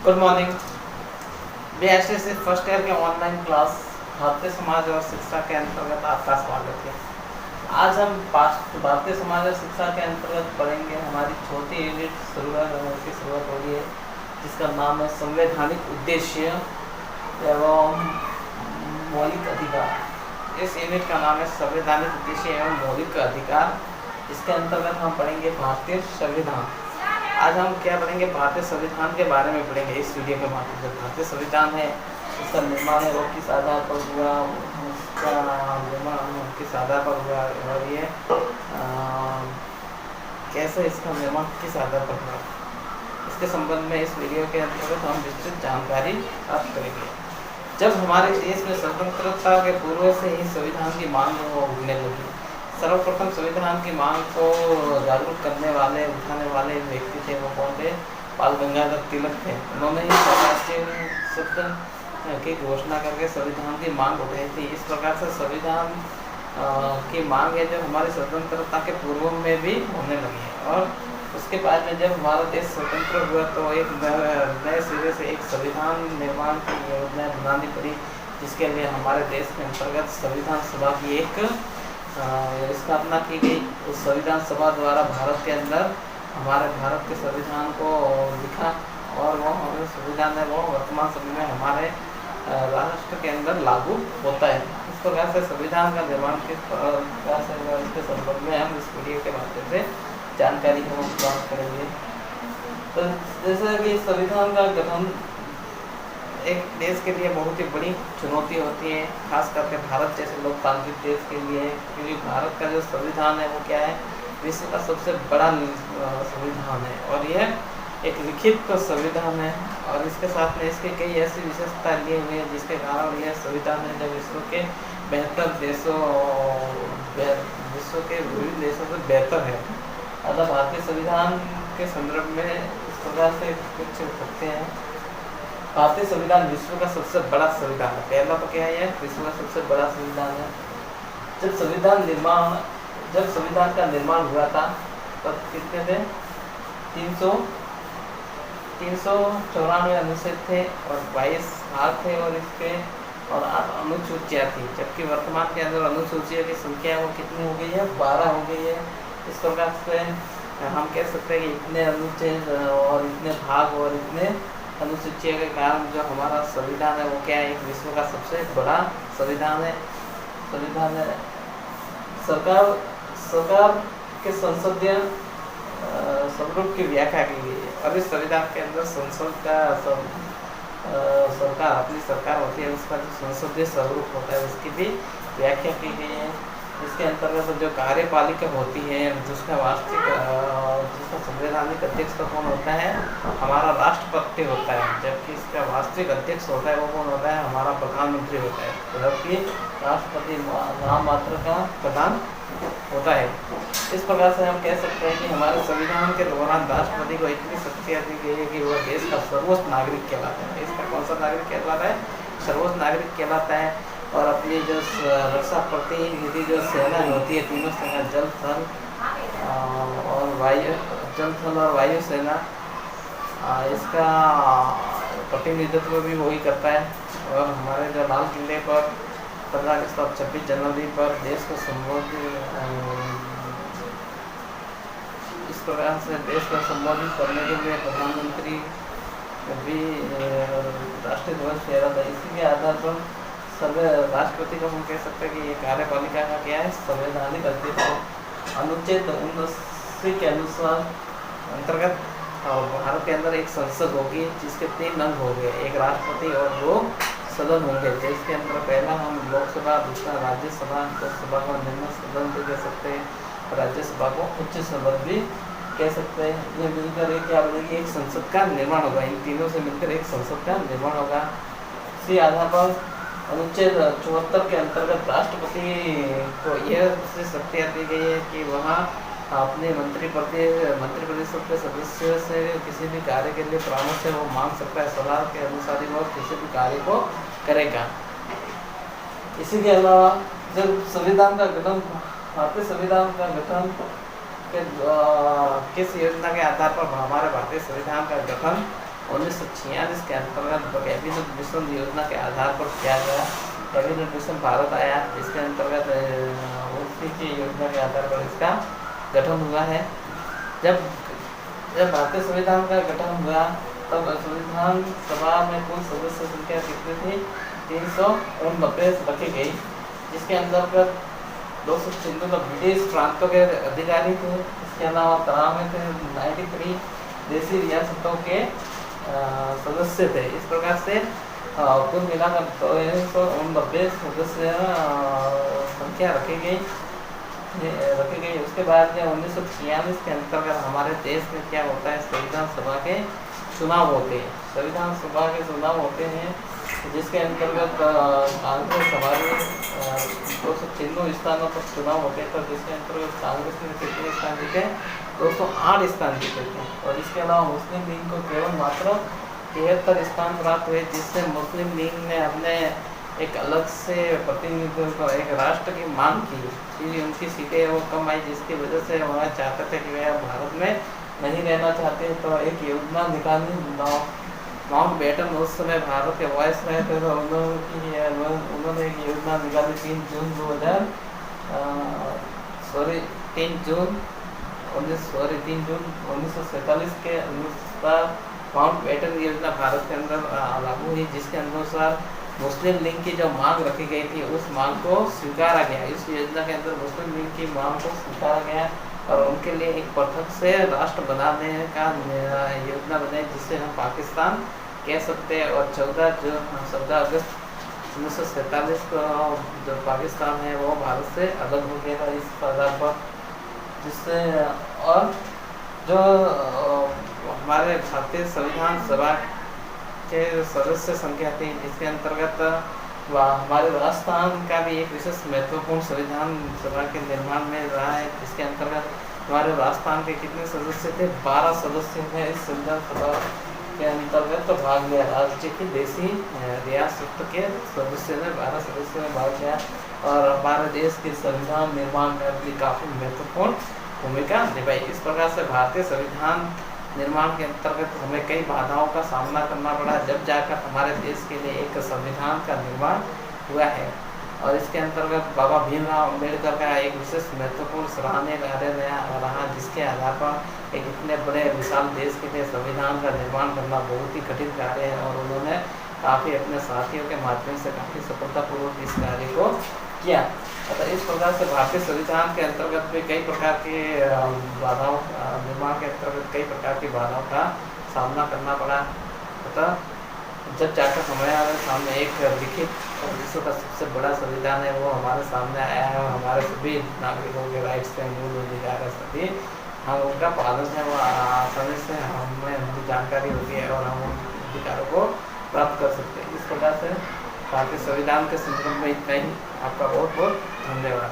Good morning. BSc first year के online class Bharatiya Samaj और शिक्षा के अंतर्गत आपका स्वागत है। आज हम भारतीय समाज और शिक्षा के अंतर्गत पढ़ेंगे। हमारी छोटी यूनिट की शुरुआत हो रही है, जिसका नाम है संवैधानिक उद्देश्य एवं मौलिक अधिकार। इस यूनिट का नाम है संवैधानिक उद्देश्य एवं मौलिक अधिकार। इसके अंतर्गत हम पढ़ेंगे भारतीय संविधान। आज हम क्या पढ़ेंगे? भारतीय संविधान के बारे में पढ़ेंगे इस वीडियो के माध्यम से। भारतीय संविधान है, इसका निर्माण है वो किस आधार पर हुआ, उसका निर्माण किस आधार पर हुआ और ये कैसे इसका निर्माण किस आधार पर हुआ, इसके संबंध में इस वीडियो के अंतर्गत हम विस्तृत जानकारी प्राप्त करेंगे। जब हमारे देश में स्वतंत्रता के पूर्व से ही संविधान की मांग उठने लगी। सर्वप्रथम संविधान की मांग को जागरूक करने वाले, उठाने वाले व्यक्ति थे, वो कौन थे? बाल गंगाधर तिलक थे। उन्होंने ही स्वराष्ट्रीय सत्ता की घोषणा करके संविधान की मांग उठाई थी। इस प्रकार से संविधान की मांग है जो हमारी स्वतंत्रता के पूर्व में भी होने लगी है। और उसके बाद में जब हमारा देश स्वतंत्र हुआ तो एक नए सिरे से एक संविधान निर्माण की योजना बनानी पड़ी, जिसके लिए हमारे देश के अंतर्गत संविधान सभा की एक स्थापना की गई। उस संविधान सभा द्वारा भारत के अंदर हमारे भारत के संविधान को लिखा और वो संविधान है वो वर्तमान समय में हमारे राष्ट्र के अंदर लागू होता है। इस प्रकार से संविधान का निर्माण किस प्रकार से हुआ, इसके संबंध में हम इस वीडियो के माध्यम से जानकारी हम प्राप्त करेंगे। तो जैसे कि संविधान का गठन एक देश के लिए बहुत ही बड़ी चुनौती होती है, खास करके भारत जैसे लोकतांत्रिक देश के लिए, क्योंकि भारत का जो संविधान है वो क्या है? विश्व का सबसे बड़ा संविधान है और यह एक लिखित संविधान है। और इसके साथ में इसके कई ऐसी विशेषता लिए हुए हैं जिसके कारण यह संविधान है जो विश्व के बेहतर देशों, विश्व के विभिन्न देशों से बेहतर है। अतः भारतीय संविधान के संदर्भ में इस प्रकार से कुछ तथ्य हैं। भारतीय संविधान विश्व का सबसे बड़ा संविधान है। पहला तो क्या है? विश्व का सबसे बड़ा संविधान है। जब संविधान का निर्माण हुआ था तब कितने थे? 394 अनुच्छेद थे और 22 भाग थे और इसके और 8 अनुसूचियाँ थी। जबकि वर्तमान के अंदर अनुसूचियों की संख्या वो कितनी हो गई है? 12 हो गई है। इस प्रकार से हम कह सकते हैं कि इतने अनुच्छेद और इतने भाग और इतने अनुसूचियों के कारण जो हमारा संविधान है वो क्या है? एक विश्व का सबसे बड़ा संविधान है। सरकार के संसदीय स्वरूप की व्याख्या की गई है और इस संविधान के अंदर संसद का सरकार अपनी सरकार होती है, उसका जो संसदीय स्वरूप होता है उसकी भी व्याख्या की गई है। इसके अंतर्गत जो कार्यपालिका होती है जिसका संवैधानिक अध्यक्ष तो कौन होता है? हमारा राष्ट्रपति होता है। जबकि इसका वास्तविक अध्यक्ष होता है वो कौन होता है? हमारा प्रधानमंत्री होता है। जबकि राष्ट्रपति नाम मात्र का प्रधान होता है। इस प्रकार से हम कह सकते हैं कि हमारे संविधान के दौरान राष्ट्रपति को इतनी शक्तियाँ दी गई है कि वह देश का सर्वोच्च नागरिक कहलाता है। इसका कौन सा नागरिक कहलाता है? सर्वोच्च नागरिक कहलाता है। और अपनी जो रक्षा प्रतिनिधि जो सेना होती है, तीनों सेना जल थल और वायु सेना, इसका प्रतिनिधित्व भी वही करता है। और हमारे जो लाल किले पर 15 अगस्त और 26 जनवरी पर देश को इस प्रकार से देश को संबोधित करने के लिए प्रधानमंत्री भी राष्ट्रीय ध्वज फहरा था। इसी के आधार पर राष्ट्रपति को हम कह सकते हैं कि ये कार्यपालिका का क्या है? संवैधानिक अध्यक्ष। अनुच्छेद 79 के अनुसार अंतर्गत भारत के अंदर एक संसद होगी जिसके 3 अंग होंगे, एक राष्ट्रपति और 2 सदन होंगे। जिसके अंदर पहला हम लोकसभा, दूसरा राज्यसभा, लोकसभा को निम्न सदन भी कह सकते हैं, राज्यसभा को उच्च सदन भी कह सकते हैं। ये मिलकर एक क्या बनेगी? एक संसद का निर्माण होगा। इन तीनों से मिलकर एक संसद का निर्माण होगा। इसी आधार पर अनुच्छेद 74 के अंतर्गत राष्ट्रपति को यह शक्तियाँ दी गई है कि वहाँ अपने मंत्रिपरिषद के सदस्यों से किसी भी कार्य के लिए परामर्श है वो मांग सकता है। सलाह के अनुसार ही वो किसी भी कार्य को करेगा। इसी के अलावा जब संविधान का गठन, भारतीय संविधान का गठन किस योजना के आधार पर हमारे भारतीय संविधान का गठन 1946 के अंतर्गत कैबिनेट मिशन योजना के आधार पर किया गया। कैबिनेट मिशन भारत आया, जिसके अंतर्गत उसी की योजना के आधार पर इसका गठन हुआ है। जब जब भारतीय संविधान का गठन हुआ तब संविधान सभा में कुल सदस्य संख्या कितनी थी? 349 रखी गई, जिसके अंतर्गत 296 ब्रिटिश प्रांतों के अधिकारी थे। इसके अलावा 93 देसी रियासतों के सदस्य थे। इस प्रकार से कुल मिलाकर 290 सदस्य संख्या रखी गई। उसके बाद 1946 के अंतर्गत हमारे देश में क्या होता है, संविधान सभा के चुनाव होते हैं। संविधान सभा के चुनाव होते हैं, जिसके अंतर्गत कांग्रेस हमारे 296 स्थानों पर चुनाव होते थे, जिसके अंतर्गत कांग्रेस ने कितने स्थान जीते? 208 स्थान जीते थे। और इसके अलावा मुस्लिम लीग को केवल मात्र 73 स्थान प्राप्त हुए, जिससे मुस्लिम लीग ने अपने एक अलग से प्रतिनिधित्व, एक राष्ट्र की मांग की कि उनकी सीटें वो कम आई, जिसकी वजह से वह चाहते थे कि वह भारत में नहीं रहना चाहते। तो एक योजना निकाली, माउंट बेटन उस समय भारत के वॉइस रहे थे, तो उन्होंने एक योजना निकाली 3 जून 1947 के अनुसार माउंट बेटन योजना भारत के अंदर लागू हुई, जिसके अनुसार मुस्लिम लीग की जो मांग रखी गई थी उस मांग को स्वीकारा गया। इस योजना के अंदर मुस्लिम लीग की मांग को स्वीकारा गया और उनके लिए एक पृथक से राष्ट्र बनाने का योजना बनाई, जिसे हम पाकिस्तान कह सकते हैं। और 14 अगस्त 1947 को जो पाकिस्तान है वो भारत से अलग हो गया था इस आधार पर। जिससे और जो हमारे भारतीय संविधान सभा के सदस्य संख्या थी, जिसके अंतर्गत हमारे राजस्थान का भी एक विशेष महत्वपूर्ण संविधान सभा के निर्माण में रहा है, जिसके अंतर्गत हमारे राजस्थान के कितने सदस्य थे? 12 सदस्य थे। इस संविधान सभा के अंतर्गत तो भाग लिया राज्य की देसी रियासत के सदस्य ने 12 सदस्यों में भाग लिया और हमारे देश के संविधान निर्माण में भी काफ़ी महत्वपूर्ण भूमिका निभाई। इस प्रकार से भारतीय संविधान निर्माण के अंतर्गत हमें कई बाधाओं का सामना करना पड़ा, जब जाकर हमारे देश के लिए एक संविधान का निर्माण हुआ है। और इसके अंतर्गत बाबा भीमराव अम्बेडकर का एक विशेष महत्वपूर्ण सराहनीय कार्य रहा, जिसके आधार पर एक इतने बड़े विशाल देश के लिए संविधान का निर्माण करना बहुत ही कठिन कार्य है और उन्होंने काफ़ी अपने साथियों के माध्यम से काफ़ी सफलतापूर्वक इस कार्य को किया। अतः इस प्रकार से भारतीय संविधान के अंतर्गत भी कई प्रकार के बाधाओं निर्माण के अंतर्गत कई प्रकार की बाधाओं का सामना करना पड़ा। अतः जब जाकर हमारे सामने एक लिखित और विश्व का सबसे बड़ा संविधान है वो हमारे सामने आया है और हमारे सभी नागरिकों के राइट्स के मूल अधिकार है, सभी हम उनका पालन है वो आसानी से हमें उनकी जानकारी होती है और हम उन अधिकारों को प्राप्त कर सकते हैं। इस प्रकार से भारतीय संविधान के संदर्भ में इतना ही। आपका बहुत बहुत धन्यवाद।